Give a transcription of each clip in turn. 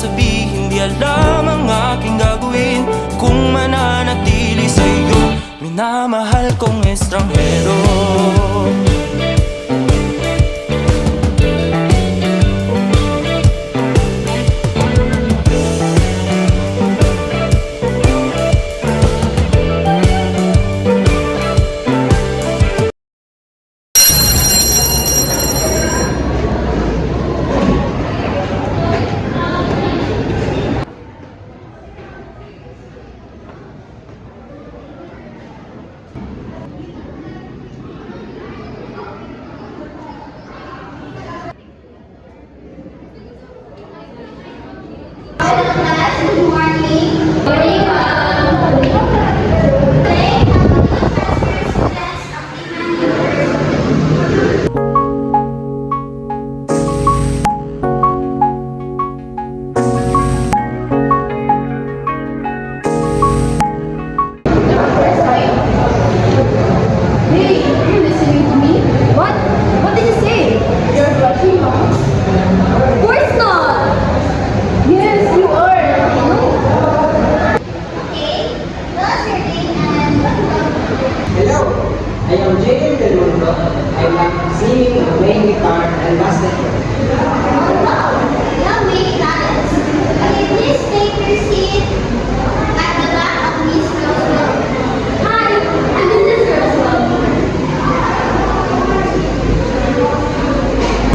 sasabihin, di alam ang aking gagawin kung mananatili sa'yo, minamahal kong estranghero.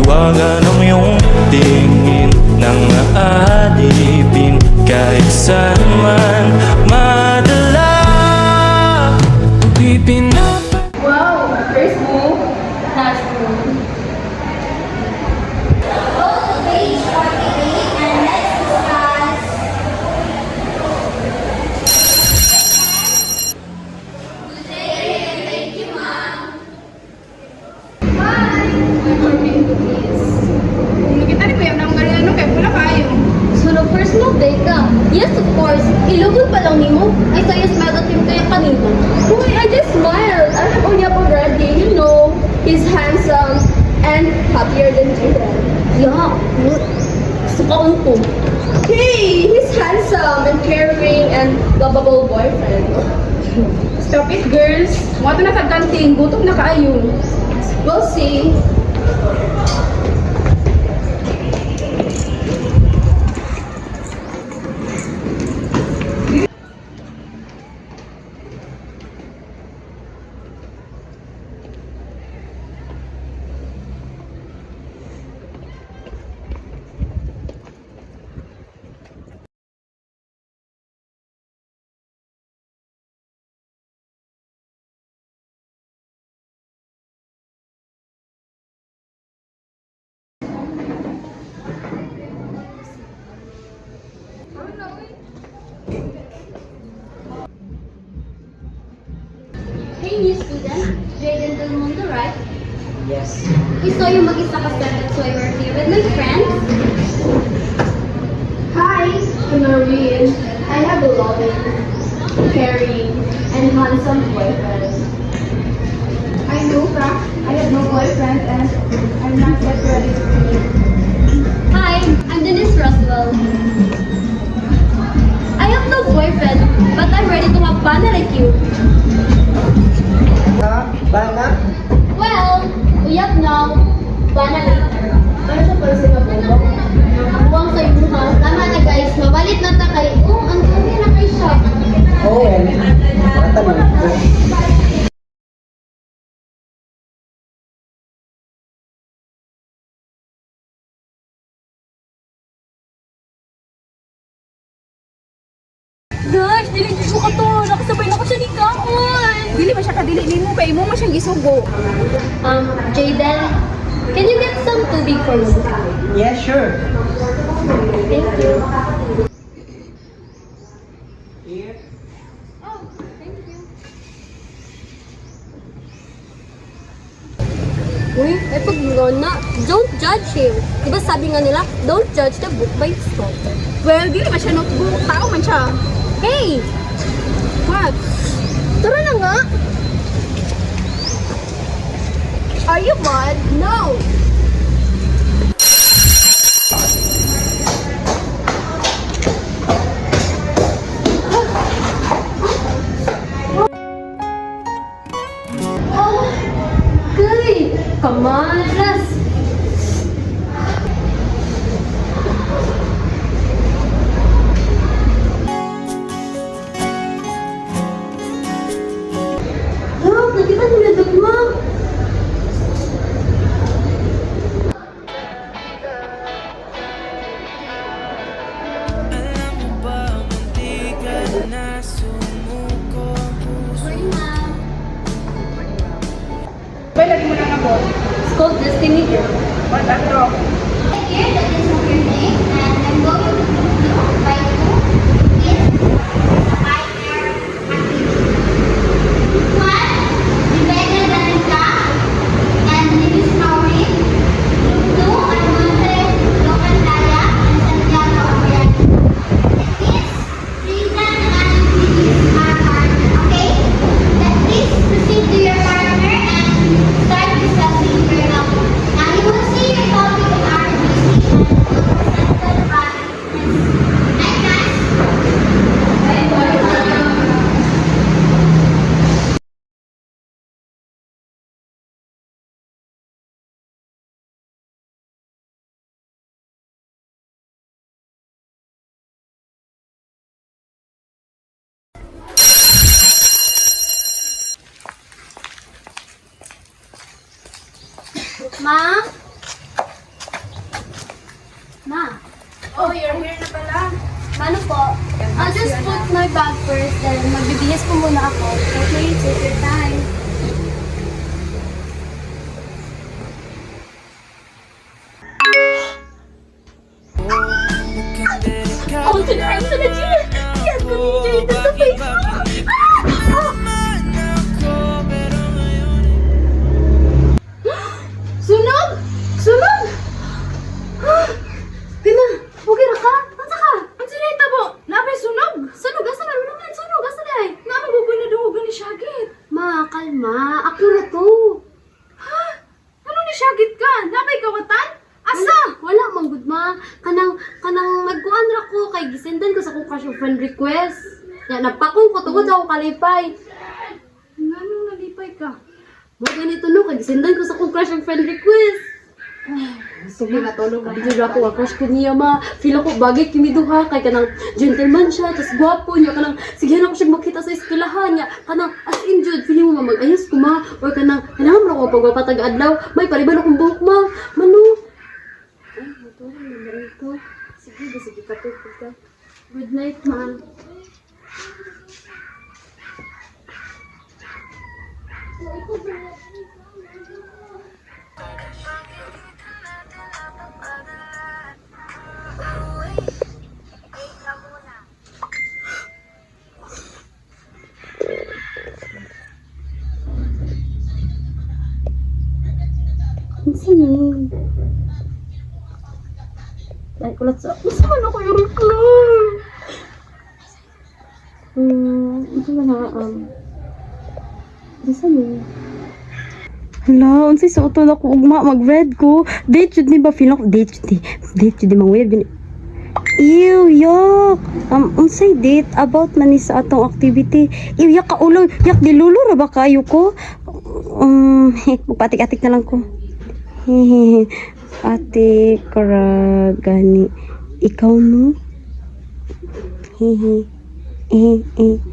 Iwagan ang iyong tingin nang aalipin kahit saan man madala. Wow! First move, last move. Go to page 48 and let's discuss. Good day, thank you, Mom. Hi! I'm working to please. Kung nakita ni Kuya nang ganyan, kaya pula kayo. So, no first move day ka? Yes, of course. Ilugod pa lang ni mo. Ay, sa'yo smile at kaya kanina. Uy, I just smiled. I have Unyap already. You know, he's handsome and happier than Jaden. Yeah. Gusto ka ko. Hey, he's handsome and caring and lovable boyfriend. Stop it, girls. Mga ito nataganting. Gutom na kayo. We'll see. Hey, new student. Jaden Del Mundo, right? Yes. We saw you mag-isa ka so I were here with my friends. Hi, I'm Noreen. I have a loving, caring, and handsome boyfriend. I'm Luca. I have no boyfriend and I'm not yet ready to meet. Hi, I'm Denise Roswell. I have no boyfriend, but I'm ready to have fun like you. Bana? Well, uyab now. Bana later. Ano sa pala sa mabubok? Buwang sa iyo ha. Tama na guys, mabalit na ta kay. Oh, ang dami na kay siya. Oo, yan. Mata naman ito. Gosh, dili ko ka to. Nakasabay na ko sa likaon. Dili ba siya kadili ni mo? Kaya mo man siyang isugo. Jaden, can you get some tubig for me? Yeah, sure. Thank you. Here. Oh, thank you. Uy, ay pag na, don't judge him. Diba sabi nga nila, don't judge the book by its cover. Well, dili ba siya notebook? Tao man siya. Hey! What? Tara na nga! Are you mad? No! po. It's called Destiny Girl. Here, that is of your name, and I'm going to invite you in the pioneer activity. One, Rebecca Danica and Lily Snowy. Two, Armonte Locandaya and Santiago Abrian. Please, Rita and Lily are partner, okay? Then please proceed to your partner and start discussing your topic. Now you will see your topic in RBC and will present the topic. Night, guys. Ma? Ma? Oh, you're here na pala. Ano po? I'll just put my bag first, then magbibihis po muna ako. Okay, take your time. Oh, tonight sa na Gina! Yes, ko DJ ito sa Facebook! Sunog! Sunog! Pina, okay na ka? Asa ka? Ang sinita po, napay sunog. Sunog, asa na? Ano naman sunog? Asa na eh? Namagugoy na dugo ni Shagit. Ma, kalma. Ako na to. Ha? Ano ni Shagit ka? Napay kawatan? Asa? Wala man gud ma. Kanang nagkuan ra ko kay gisendan ko sa akong crush friend request. Ya napakong ko tungod sa akong kalipay. Nganong nalipay ka? Mo ganito no kay gisendan ko sa akong crush friend request. Sige, natulog na. Hindi ako ang crush ko niya ma. Feel ako bagay kimi duha kay kanang gentleman siya, tas gwapo niya kanang sige na ko siya makita sa eskwelahan niya. Kanang as in jud feeling mo mag-ayos ko ma or kanang kailangan mo ko pagpapatag adlaw. May pariban akong buhok ma. Mano? Ay, matulog na ito. Sige katulog ka. Good night, ma. Sini. Ay, kulat sa... Masa man ako yung recline? Ito ba na, Masa ni? Hala, unsay sa utol ako ugma, mag-red ko. Date yun ni ba? Feel ako, date yun di mang weird. Ew, yuck! Unsay date about man ni sa atong activity. Ew, yak ka ulo. Yak, dilulo ra ba kayo ko? Magpatik-atik na lang ko. Hehehe. Ate, kara, gani. Ikaw, no? Hehe.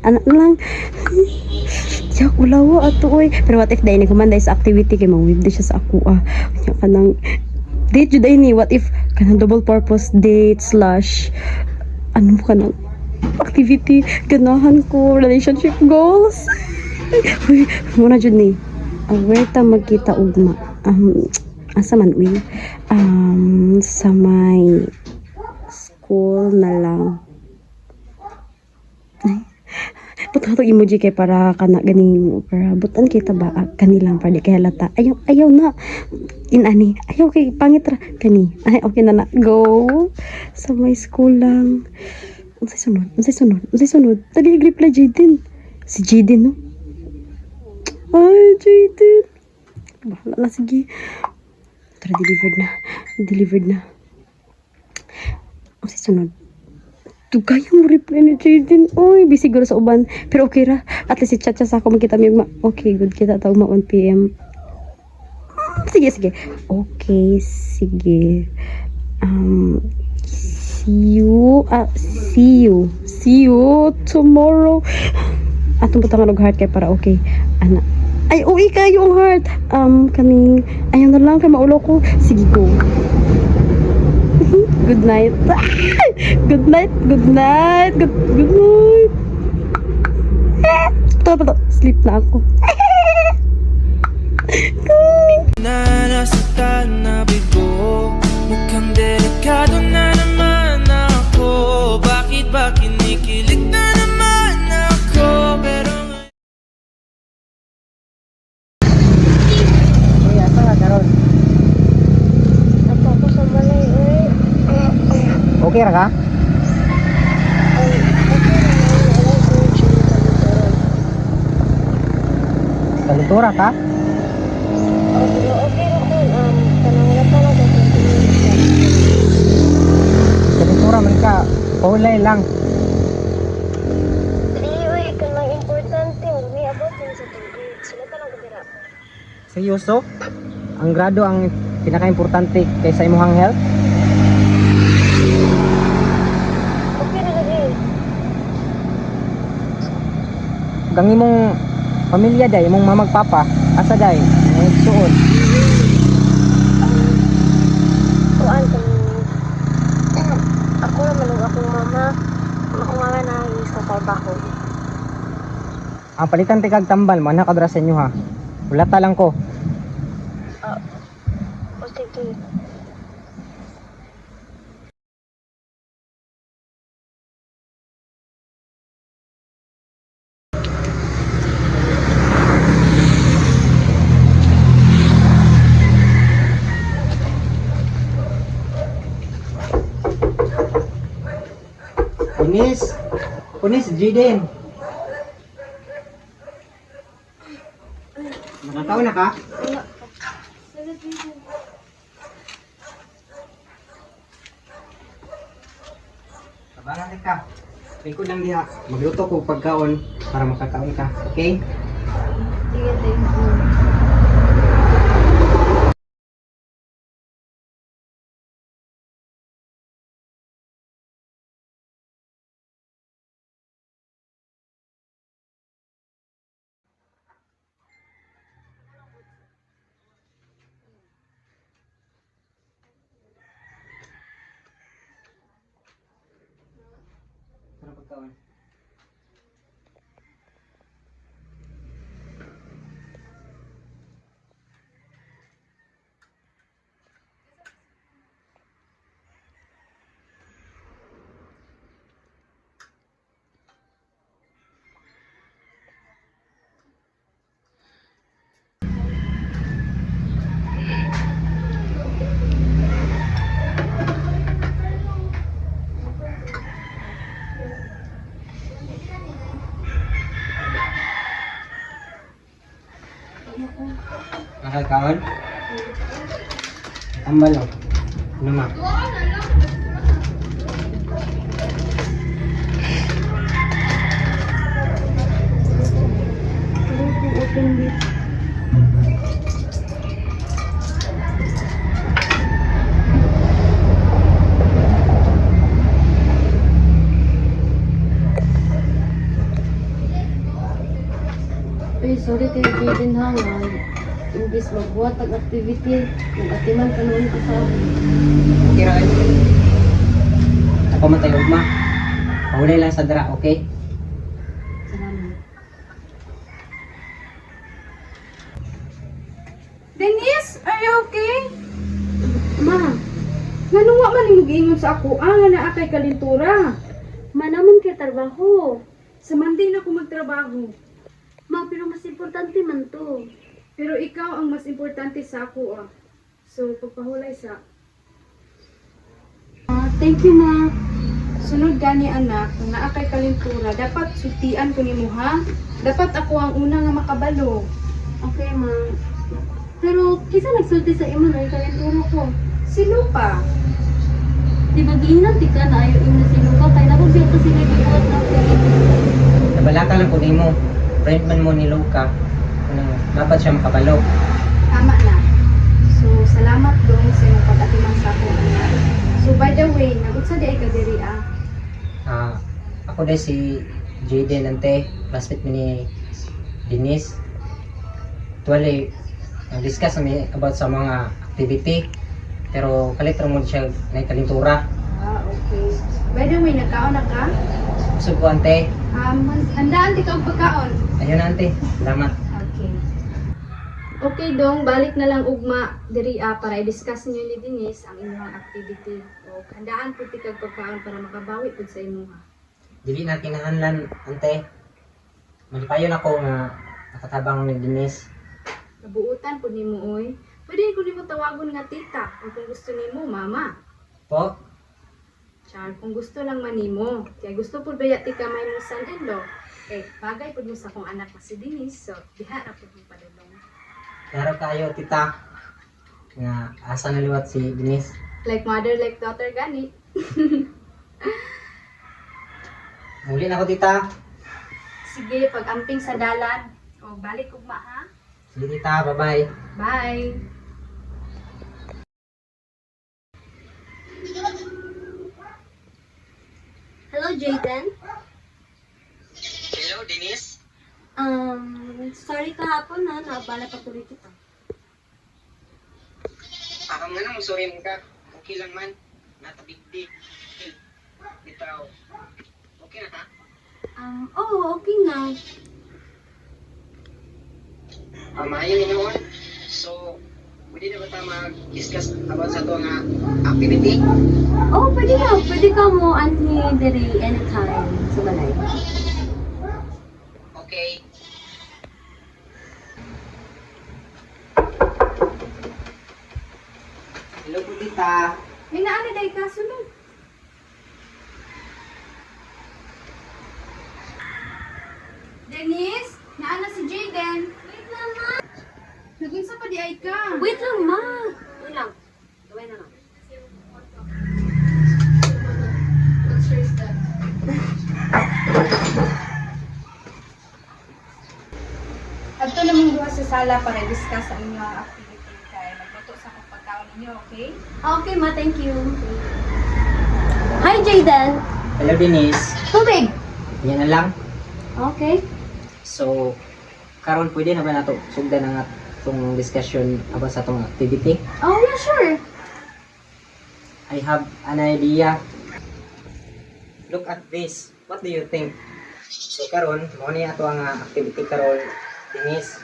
Anak na lang. Yak, ulawa ato, oy. Pero what if dahil ni kumanday sa activity kay mawib di siya sa ako, Kanya ka nang date yun ni. What if kanang double purpose date / ano ka nang activity ganahan ko relationship goals. Uy, muna jud ni. Where ta magkita ugma? Asa man uy? Sa may school na lang. Ay, buta to emoji kay para kana ganing para butan kita ba kanilang para di kay halata. Ayaw na. Inani. Ayaw kay pangit ra kani. Ay okay na go. Sa my school lang. Unsay sunod? Tadi reply Jaden. Si Jaden no. Ay Jaden. Bahala na sige. Tara delivered na. Unsay sunod? Tugay yung reply ni Jaden. Uy, busy siguro sa uban. Pero okay ra. At least i-chat siya sa ako. Magkita mi ugma. Okay, good. Kita tayo 1 PM. Sige. Okay, sige. See you tomorrow. Atong butang og heart kay para okay. Ana. Ay, uwi kayo ang heart. Kaming, ayaw na lang kay maulo ko. Sige, go. Good night. Good night. Sleep na ako. na nasaktan na bigo. Mukhang delikado na naman ako. Bakit ba kinikilig na naman ako? Pero Uy, asa nga karon? Ako ko sa balay, uy. Okay ra ka? Kalutura ka? Kalutura man ka. Paulay lang. Seryoso? Ang grado ang pinaka-importante kaysa imong health? Gang imong pamilya day, imong mamagpapa, asa day, suod. Tuan kami. Ako naman ang akong mama. Ako nga na sa trabaho. Ang palitan ti kag tambal man nakadra sa inyo ha. Ulata lang ko. O sige. Punis, Jiden. Nakatawa na ka? Kabalan ka. Likod lang diha. Magluto ko pagkaon para makakaon ka. Okay? Sige, thank you. Para pagkaon. Nakakaon? Tambal o. Ano ma? Uy, sorry kay Jaden ha nga. Imbis magbuhat ang activity, nag-atiman ka naman ka sa akin. Okay ra kayo. Ako man tayo ugma. Pahulay lang sa dara, okay? Salamat. Denise, are you okay? Ma, Nganong wa man imong giingon sa ako nga naa kay kalintura. manamon kay trabaho. Sa Monday na ako magtrabaho. Ma, pero mas importante man to. Pero ikaw ang mas importante sa ako ah. So pagpahulay sa Thank you, ma. sunod gani anak, kung naa kay kalintura, dapat sutian ko nimo ha. Dapat ako ang una nga makabalo. Okay, ma. Pero, kisa nagsulti sa imo na ikalintura ko. Sino pa? Di ba giinan ti ka na ayaw imo sinuka kay nababiyak ko sila gibuhat na ko. Nabalaka lang ko nimo. Friend man mo ni Luca. Kung dapat siya makabalo. Tama na. So salamat dong sa imong pag-atiman sa ako anak. So by the way, nagutsa di ay ka diri ah. Ako dahil si Jaden ante, classmate mo ni Denise. Tuwali, discuss kami about sa mga activity. Pero kalit mo siya na kalintura. Okay. By the way, nagkaon na ka? Gusto ko ante. Handaan di ka og pagkaon. Ayun na ante. Salamat. Okay. Okay dong, balik na lang ugma diri para i-discuss niyo ni Denise ang inyong activity. O handaan pud ti kag pagkaon para makabawi pud sa imuha. Dili na kinahanglan, ante. Malipayon ako nga nakatabang ni Denise. Nabuutan pud nimo oy. Pwede ko nimo tawagon nga tita o kung gusto nimo mama. Po, Char, kung gusto lang manimo. Kaya gusto pud baya ti ka may mong son-in-law. Eh, bagay pud mo sa akong anak na si Denise. So, diha ra pud mo padulong. klaro kayo, tita. Nga asa naliwat si Denise. Like mother, like daughter gani. Muli na ako, tita. Sige, pag-amping sa dalan. O, balik ugma ha. Sige, tita. Bye-bye. Bye! Hello, Jaden. Hello, Denise. Sorry kahapon na, naabala pa tuloy kita. Ako nga nang sorry mo ka. Okay lang man. Natabigdi. Bitaw. Okay na ka? Oo, okay na. Maayo ni noon. So, pwede na ba tayo mag-discuss about sa ito nga activity? Oo, pwede na. Pwede ka mo anhi diri anytime sa balay. Okay. Hello po, tita. May naani day ka, sunod. Denise, naana si Jaden. Wait lang, ma. Nagunsa pa di ay ka. Wait lang, ma. Wait lang. Gawin na lang. Adto namang duha sa sala para discuss ang inyong activity kay magluto sa akong pagkaon ninyo, okay? Okay, ma. Thank you. Hi, Jaden. Hello, Denise. Tubig. Yan na lang. Okay. So, karon pwede na ba nato sugdan ang atong discussion about sa atong activity? Oh, yeah, sure. I have an idea. Look at this. What do you think? So karon, mo ni ato ang activity karon, Denise.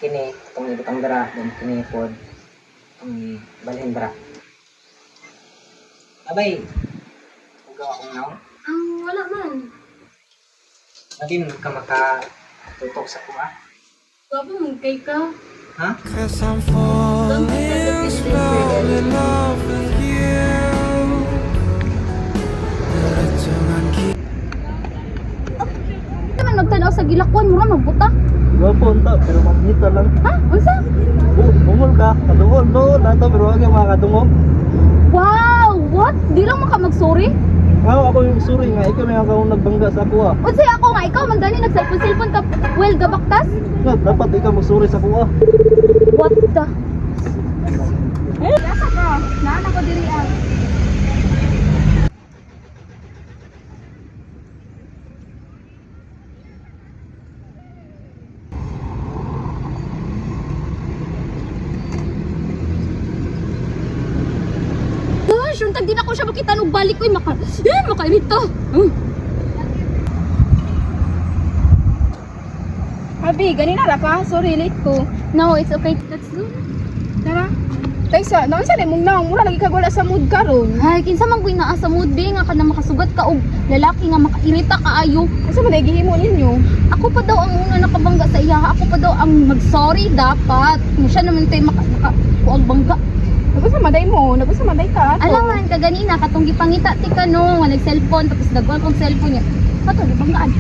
Kini itong ibutang dara, then kini pod balhin dara. Abay. Ugaw akong naon. Wala man. Lagi mo ka makatutok sa kuha. Gwapo mong kay ka. Ha? Cause I'm falling slowly in love with you. Diretsungan kita. Naman magtanaw sa gilakwan mo ra magbuta. Gwapo unta, pero mamita lang. Ha? Unsa? Bungol ka, kadungol no, nato pero wag yung mga kadungol. Wow! What? Di lang maka mag-sorry? Ako yung suri nga, ikaw may akong nagbangga sa kuha. Unsay ako nga ikaw man gani nagselfon-selfon ka well gabaktas? Nga, dapat ikaw magsuri sa kuha. What the? Yasa ka, naana ko diri ang. Gosh, yung tag din ako siya makita nung balik ko makairita. Habi, ganina ra ka. Sorry, late ko. No, it's okay. Let's go. Tara. Taysa, naon sa mong naong mura lagi kag wala sa mood karon. Ay, kinsa man kuy naa sa mood be nga kana makasugat ka og lalaki nga makairita kaayo. Asa man ay gihimo ninyo? Ako pa daw ang una nakabangga sa iya. Ako pa daw ang mag-sorry dapat. Nga siya naman tay kuag bangga. Nagusa maday mo, nagusa maday ka. Alam man ka ganina katong gipangita ti ka no, nga nag-cellphone tapos nagkuha kong cellphone niya. Kato gibanggaan.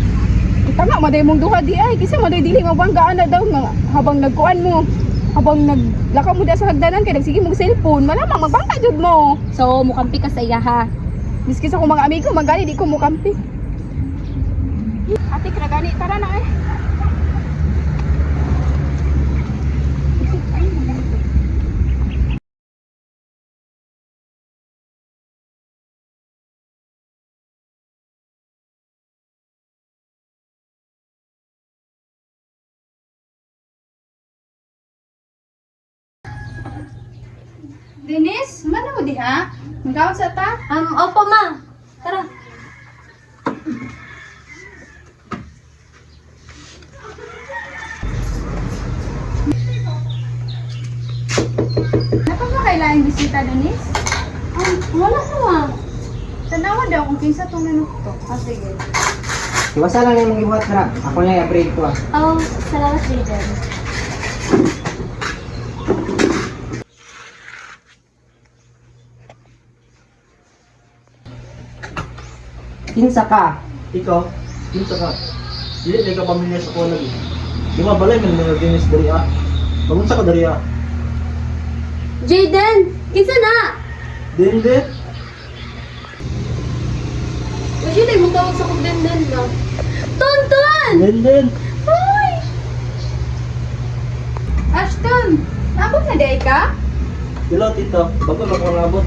Tama, maday mong duha di ay. Kasi maday dili mabanggaan na daw nga habang nagkuan mo. Habang naglakaw mo da sa hagdanan kay nagsige mong cellphone, malamang magbangka jud mo. So, mukampi ka sa iya ha. Miski sa akong mga amigo, magani di ko mukampi. Ate, kinagani, tara na eh. Denise, mana mo diha? Magkawag sa ta? Opo ma. Tara. laing bisita Dennis? Wala ko ah. Tanawa daw kung kinsa tong nanok to. Ah, sige. Iwasa lang yung mga ibuhat na. Ako lang i-upgrade ko ah. Oh, salamat Jaden. Kinsa ka? Ikaw, kinsa ka? Dili ka pamilya sa kuha lagi. Di ba balay man mga dinis dari ah. Pagunsa ka dari ah. Jaden! Kinsa na? Dili. Wala tayo mong tawag sa kugdan-dan na. Tonton! Dili. Hoy! Ashton, nabot na day ka? Dilo tita, bago lang ko nabot.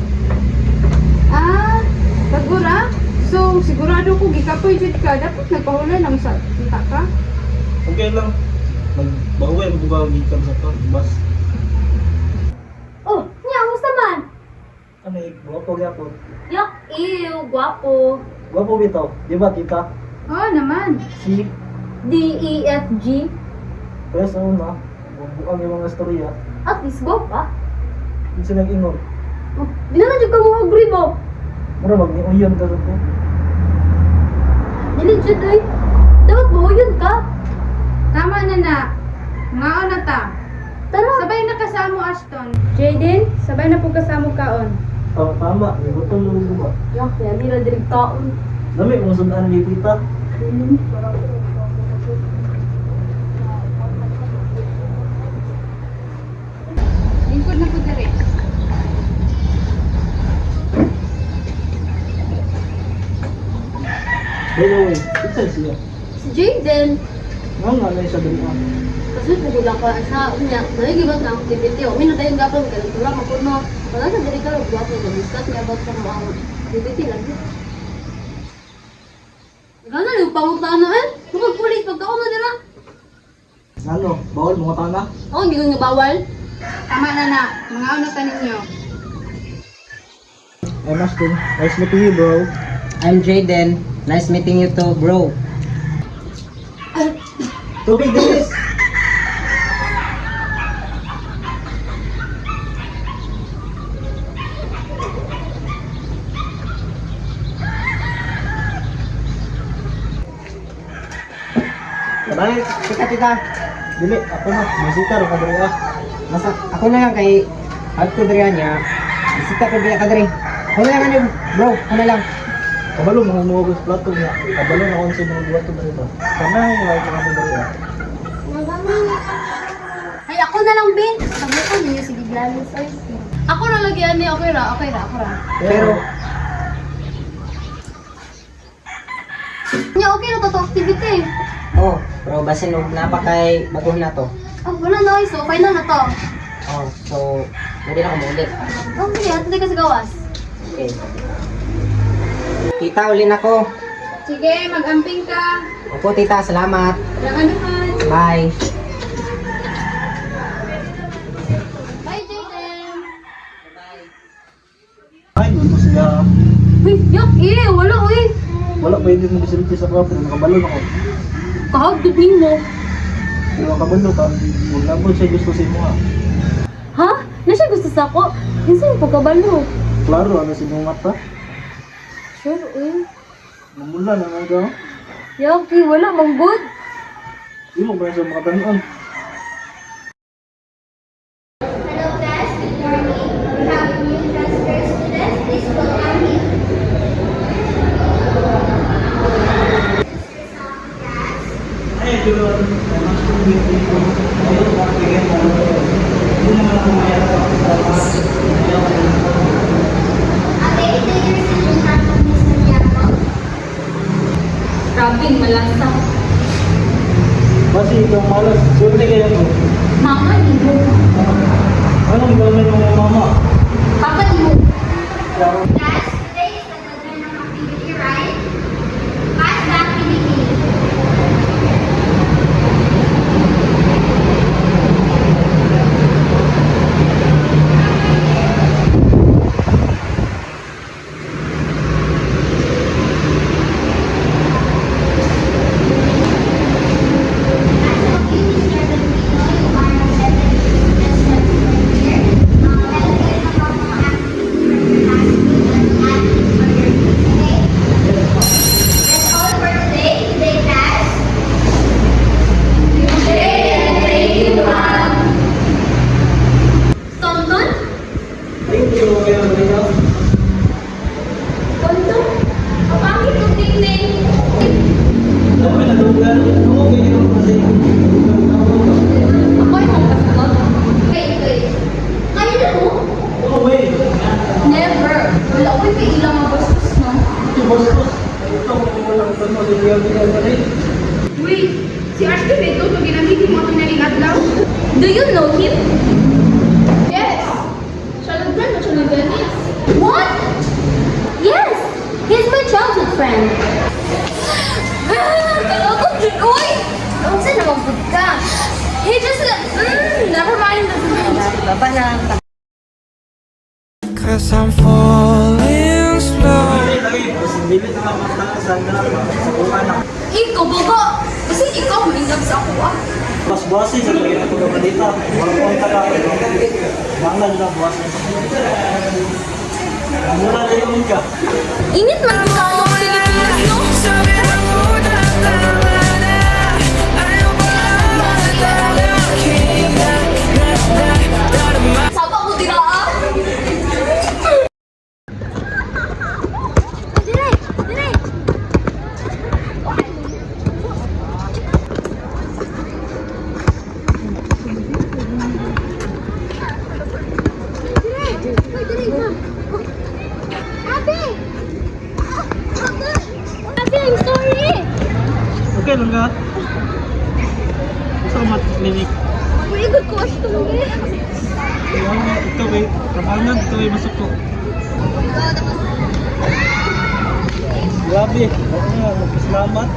Ah, bagura? So, sigurado ko gikapoy jud ka. Dapat nagpahula lang sa kita ka. Okay lang. Magbawi ang bugaw gikan sa to, bas. Oh, niya, musta man? Ano gwapo gyapon. Yak, ew, gwapo. Gwapo bitaw, di ba tita? Oo naman. Si D-E-F-G. Pero sa una, buang yung mga storya. At least gwapa. Hindi sila ingon. Oh, binaladyo ka mo agree mo. Mura mag-niuyon ka sa to. Niligid eh. Dapat buhuyon ka. Tama na na. Ngaon na ta. Tara. Sabay na kasamo Ashton. Jaden? Sabay na po kasamo kaon. Oh, tama, may butol mo ba? Yak, kaya nila dirig taon. Dami mong sundaan ni tita. Lingkod na po diri. By the way, isa siya. Si Jaden. Nga nga na siya dali ah. Kasi pugulang ka sa unya. Naligibat na activity. O, minna tayong gapang ganun. Tura mo kuno. Wala sa diri ka. Gwapo na discuss niya about sa mga activity lagi. Gana yung pangutaan na eh. Pulis pagkaon na nila. Ano, bawal mga tana? Ako hindi ko nga bawal. Tama na na. Ngaon na ta ninyo. I'm Ashton. Nice meeting you, bro. I'm Jaden. Nice meeting you too, bro. Tubig, Dennis! Balik, tita. Dili, ako na. Masita rin ka dali ah. Masa, ako na lang kay Agto Dria niya. Isita ko biya ka diri. Ako na lang ano, bro. Ako na lang. Kabalo, mga mga plato niya. Kabalo na kung sa mga buwan ito na ito. Sana yung mga ka dali ah. Ay, ako na lang, Ben. Sabi ko niyo, sige, glalis. Ay, ako na lagi, ani. Okay ra, ako ra. Pero, Nya, okay na to activity. oh, bro, basin og napakay baguhan na to. Oh, wala na, so final na to. Oh, so, pwede na kumulit. Okay, ato tayo kasi gawas. Okay. Tita, uli na ko. Sige, mag-amping ka. Opo, tita, salamat. Walang anuman. Bye. Bye, Jaden. Ay, gusto siya. Uy, yak, wala, uy. Wala pwede mo bisiliti sa kapwa, pero nakabalo na ko. Kahagdod mo. Pero nakabalo ka, huwag na po siya gusto sa imo ha. Ha? Na siya gusto sa ako? Isa yung pagkabalo. Klaro, ano sa inyong mata? Sure, uy. Mamula na nga daw. Yak, wala, manggod. Di mo ba siya makatanon? Hello class, good morning. We have a new transfer student. Please welcome him. Ay, pero ayaw ka bigyan mo. Hindi naman ako mayroon sa Okay, take your seat in front of Miss Santiago. Grabe, malasa. Kasi itong malas, siyempre kaya mo. Mama, ibo. Anong gawin mo mama? Papa, ibo. Class, today is the children activity, right? Pass the activity. As a sus. Ito, walang tanong. Liyan na rin. Uy, si Ashton ito, ito ginamit mo ito na adlaw. Do you know him? Yes! Siya nag-friend mo siya ng Dennis. What? Yes! He's my childhood friend. Uy! Huwag sa naman food ka. He just, never mind. Baba na. Cause I'm falling slow. Lagi, posibility na magtakasan na sa kuha na. Ikaw, baba. Kasi ikaw, maingat sa ako ah. Buwas-buwasin sa lagi na tulog ka dito. Wala ko ang taga. Banglan na buwasin. Mula na yung ka. Init man ang tao ng Pilipinas, no? Sabi na muna, tama na. Ayaw pa malaki na. Saba ko tira ah. Dire, dire. Ate, I'm sorry. Okay lang ka? Gusto ko mat-clinic. Very good question, eh. Ikaw eh, kabangan, ikaw eh masuk ko. Grabe, ako nga, magpasalamat.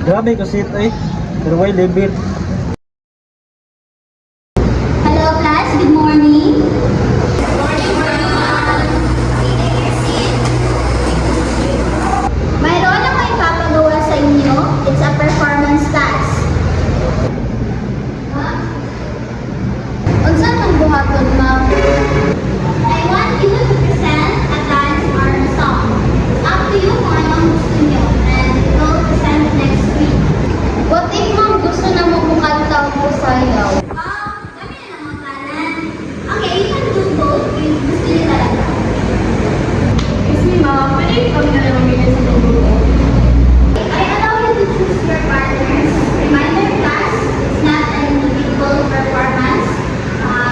Grabe kasi ito eh, pero why level? Hello class, good morning. Mayroon ako ipapagawa sa inyo. It's a performance task. Unsa tong buhaton, ma'am? I want you to present a dance or a song. Up to you kung anong gusto niyo. And we'll present next week. What if ma'am gusto na mo kumanta ko sayaw? Kami na naman kanan. Okay, you can do both if gusto niyo talaga. Excuse me, ma'am. Pwede kami na lang mag-ibig sa grupo. I allow you to choose your partners. Reminder class, it's not an individual performance.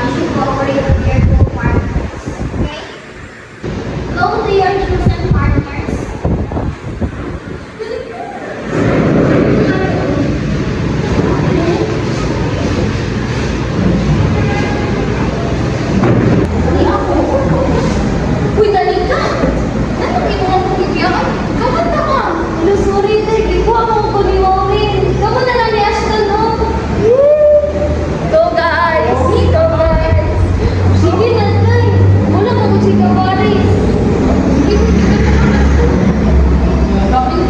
You should cooperate with your co-partners. Okay? Go to your chosen partners. Uy, dali ka! Ano ito ang pagkikiyaan? Kamanta ka! Ano, sorry, Tek. Ikaw mo ko ni Maureen. Kamu na lang ni Ashton, no? Go, guys! Go, guys! Sige na, Tay. Wala ka kung sigaw, Paris. Sige,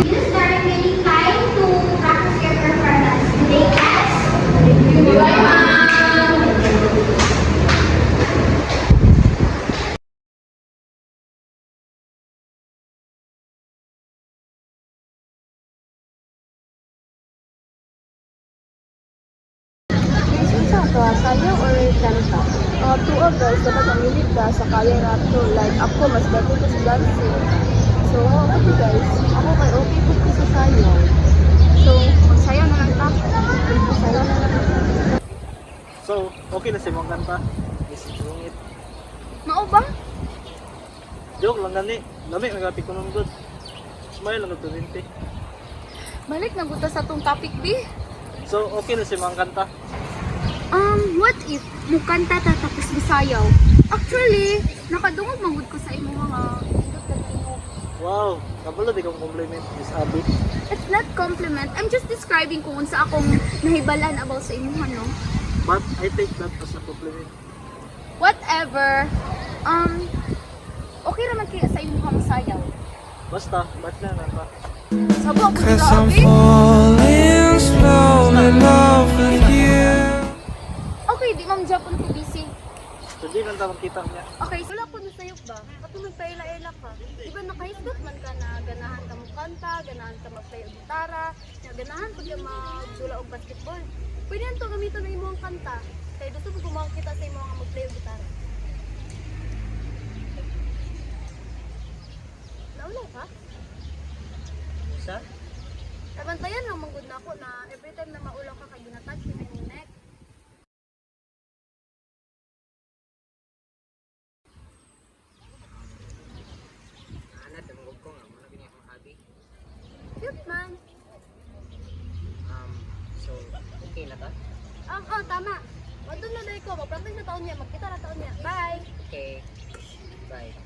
It is very many time to practice your performance. Today, class. bye, ma'am! Sa ka, sayaw or kanta? Two of us, dapat pamilit ka sa kaya na to. Like, ako, mas better ko sa dancing. So, how about you guys? Ako kay okay po ko sa sayaw. So, magsayaw na lang ta. Magsayaw na lang ta. So, okay na si mong kanta. Yes, sungit. Mao ba? Joke lang gani. Lami, nagapit ko nung good. Smile lang ito rin. Balik na buta sa tong topic, B. So, okay na si mong kanta. What if mukanta ta tapos misayaw? Actually, nakadungog magud ko sa imo mga Wow, kabalo di kong compliment, Miss Abby. It's not compliment. I'm just describing kung unsa akong nahibalan about sa imo, no? But I take that as a compliment. Whatever. Okay raman kaya sa imo kang sayaw. Basta, ba't na pa? Sabo ako Cause dito, I'm okay? falling slowly in love with you. Okay, di ma'am Japon ko busy. So, di lang tawag kita niya. Okay, wala ko nasayok ba? Katulog pa ila-ila ka. Diba nakahisgot man ka na ganahan ka mo kanta, ganahan ka mag-play og gitara, na ganahan pag ka magdula og basketball. Pwede yan to gamiton ng imong kanta. Kaya gusto mo gumakita sa imong nga mag-play og gitara. Naulay ka? Sa? Nabantayan lang manggod na ako na every time na maulaw ka kay ginatouch ni mong neck. Ana, tumugog ko nga. Muna ganyan akong hobby. Cute man. So, okay na ka? Oh, tama. Wadon na dahil ko. Mag-practice na taon niya. Magkita na taon niya. Bye! Okay. Bye.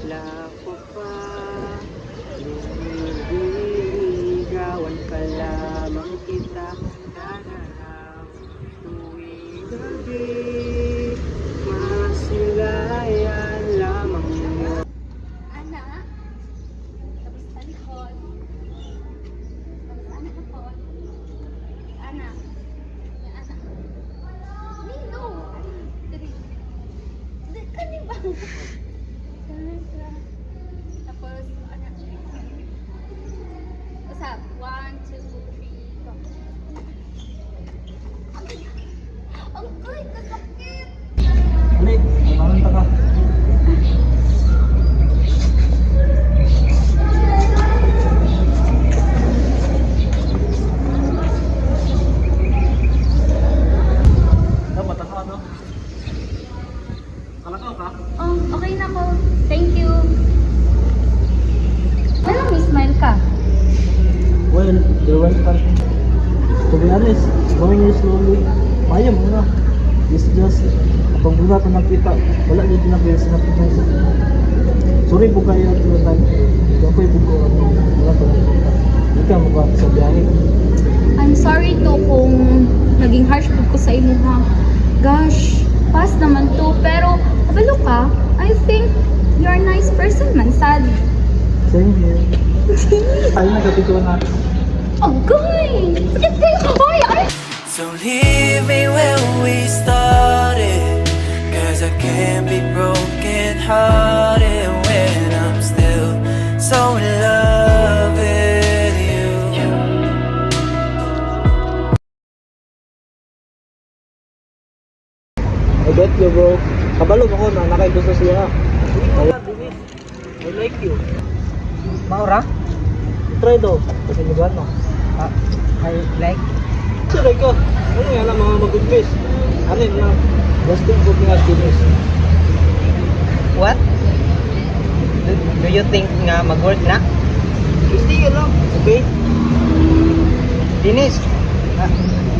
Lako pa, lumiligawan pa lamang kita, nananaw tuwing gabi, masilayan lamang mo. Anak, tapos sa likod. Tapos anak ako. Anak. Anak. Nino! Dali. Dali ka ni ba? Tapos, anak. Usap. 1, 2, 3, go. Ang kulit, kasakit! Uli, naman ka. Dapat ako, ano? Kalakaw ka? Oh, okay na po. Thank you. Walang may smile ka. Well, there was part. To be honest, going here slowly. Kaya mo na. It's just, kapag muna ito nakita, wala din pinapil sa nakita. Sorry po kayo at the time. Ito ako'y buko. Wala ko nakita. Hindi ka mukha sa biyahe. I'm sorry to kung naging harsh po ko sa imo ha. Gosh, past naman to. Pero, kabalo ka, I think you're a nice person man. Sad. Same here. Tayo nagkapito na. Agay! Sakit kayo kaboy! Ay! So leave me where we started, 'cause I can't be broken hearted when I'm still so in love with you. I bet you bro. Kabalo ako na nakaibusto siya. I like you. Maura? Try daw. Kasi magano. I like. Sige ko. Ano yan ang mga mag-good Ano yun lang. Just think cooking as business. What? Do you think nga mag-work na? Stay lang. Okay? Dinis,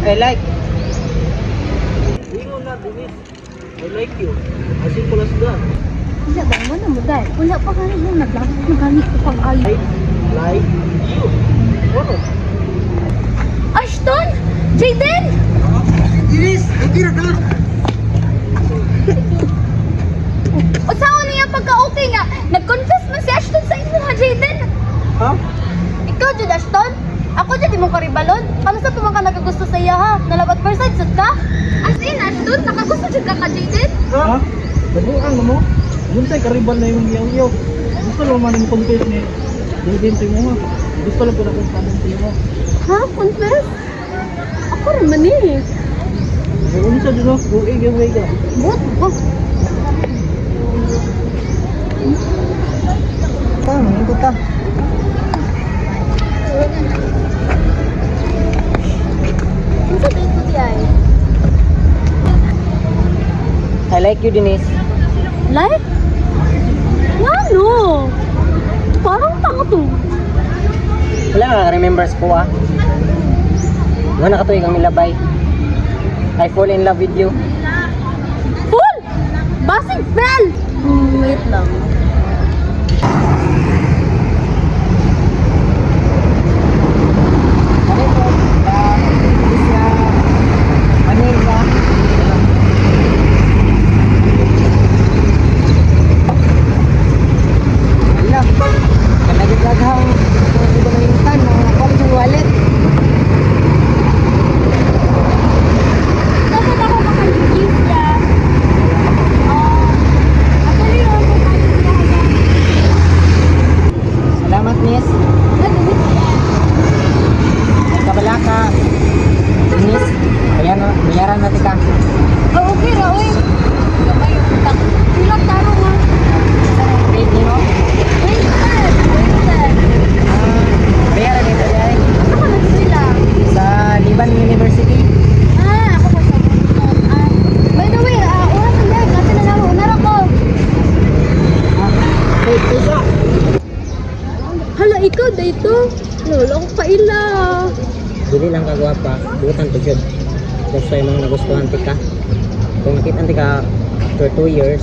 I like. Hindi mo na, Denise. I like you. As simple as that. Wala ba mo na mo dahil? Wala pa ka rin yung naglapit na gamit ko pang I ayo. like you. Ano? Ashton! Jaden! Denise! Hindi na ka! O saan niya pagka-okay nga? Nag-confess man si Ashton sa inyo ha, Jaden? Ha? Ikaw, Jud Ashton? Ako dyan, di mo karibalon? Paano sa tumang ka nagagusto sa iya ha? Nalabat first sight, sud ka? As in, Ashton, nakagusto dyan ka ka, Jaden? Ha? Dabuan mo? Yun sa'y karibal na yung iyo. Gusto lang man yung confess ni Jaden to mo. Gusto lang ko na kung paano to mo. Ha? Confess? Ako rin man eh. Ano sa dito? Uig ka. What? Oh. Paano? Ito ta. Ano sa date ko di ay? I like you, Denise. Like? Ano? Parang tanga to. Wala nga remembers ko ah. Wala ka tuwing ang milabay. I fall in love with you. Fool! Basing bell! Wait lang. Dapat ako makalinis niya. Actually, dili lang ka gwapa, butan to jud. That's why mga nagustuhan ti ka. Kung nakita ti ka after 2 years,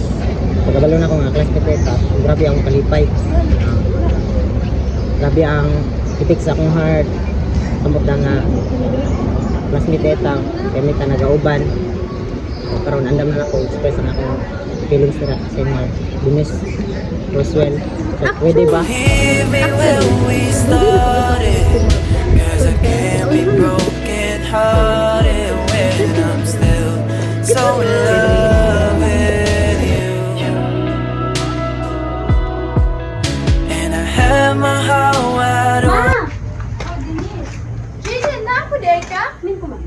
pagkabalo na ko nga classmate ka, grabe ang kalipay. Grabe ang itik sa akong heart. Kamot na nga classmate eta, kami ta nagauban. Karon andam na ako express ang akong feelings nila sa inyo. Dennis, Roswell. So, pwede ba? Forgive me when we started, 'cause I can't be broken hearted when I'm still so in love with you. And I have my heart wide open. Jaden, na ako day ka? Min ko man.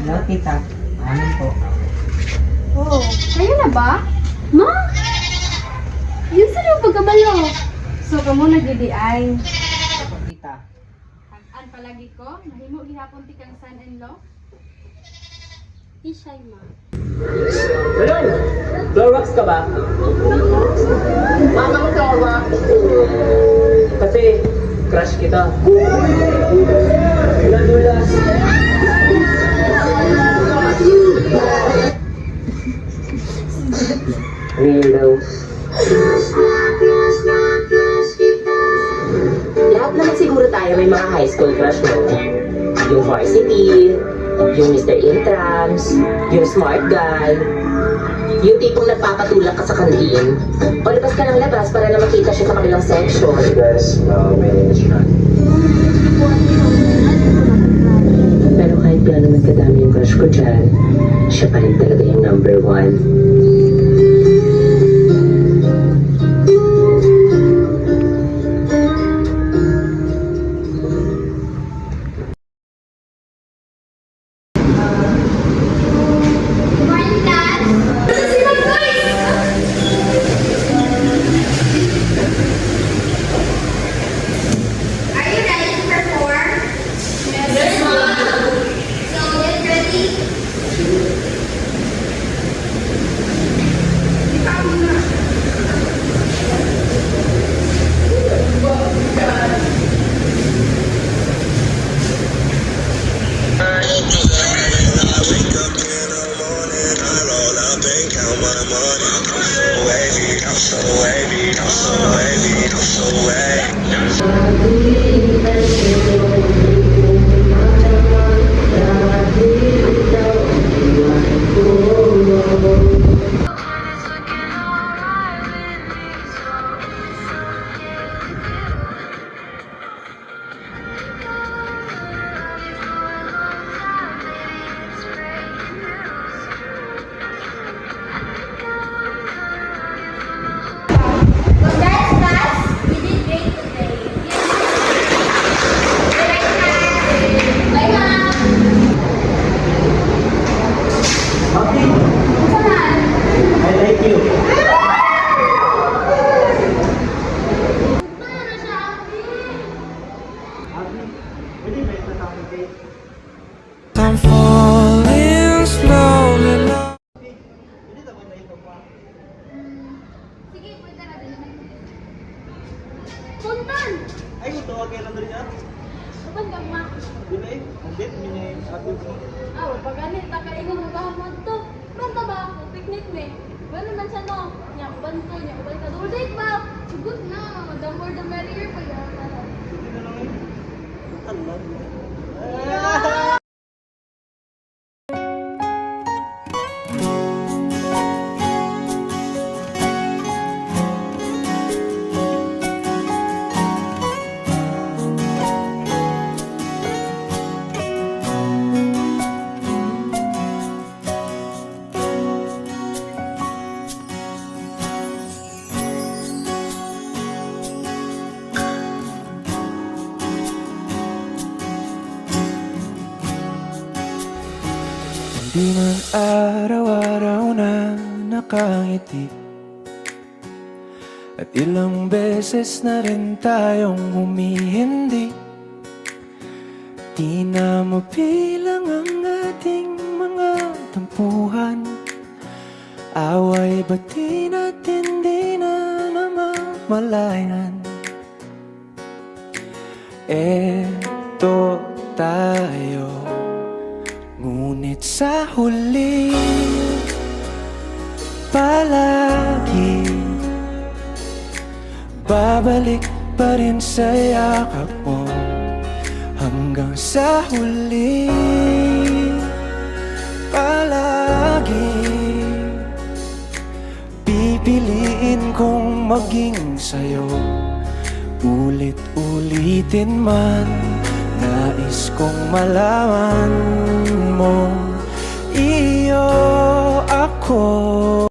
Hello, tita. Amin po. Oh, kayo na ba? Ma? Yun sa yung pagkabalo. So, kamo nag-DI. Tita. An palagi ko, mahimo gihapon ti kang son-in-law. Isay, ma. Hello! Clorox ka ba? Mamang Clorox. Kasi, crush kita. Nadulas. Weirdo. Lahat naman siguro tayo may mga high school crush, no? Yung varsity, yung Mr. Intrams, yung smart guy, yung tipong nagpapatulak ka sa kantin, o labas ka ng labas para na makita siya sa kabilang section. Hey guys, my name is Sean. Pero kahit gano'n nagkadami yung crush ko dyan, siya pa rin talaga yung number 1. Morning, Dad. Are you ready to perform? Yes, Mom. So, get ready. Congrats, class. You did great today. Bye, Mom. Okay, Saan? I like you. Para sa akin. Pwede ba ito sa akin, Kate? I'm falling slowly. Pwede ba na ito pa? Sige, pwede na din. Puntan! Ay, kung tawagin lang rin yan. Kapag gagma. Di ba eh? Ang date, minay ate ko. Aw, pag ganit, nakaingon mo gahamad to. Manta ba ako? Picnic me. Well naman siya no. Niya uban ko, niya uban ka. Date ba? Good na. The more the merrier pa yan. Hindi na lang eh. Talag. Di man araw-araw na nakangiti, at ilang beses na rin tayong humihindi. Di na mabilang ang ating mga tampuhan. Away ba't di natin di na namamalayan? Eto tayo, ngunit sa huli palagi babalik pa rin sa yakap mo. Hanggang sa huli palagi pipiliin kong maging sa'yo. Ulit-ulitin man, nais kong malaman mo, iyo ako.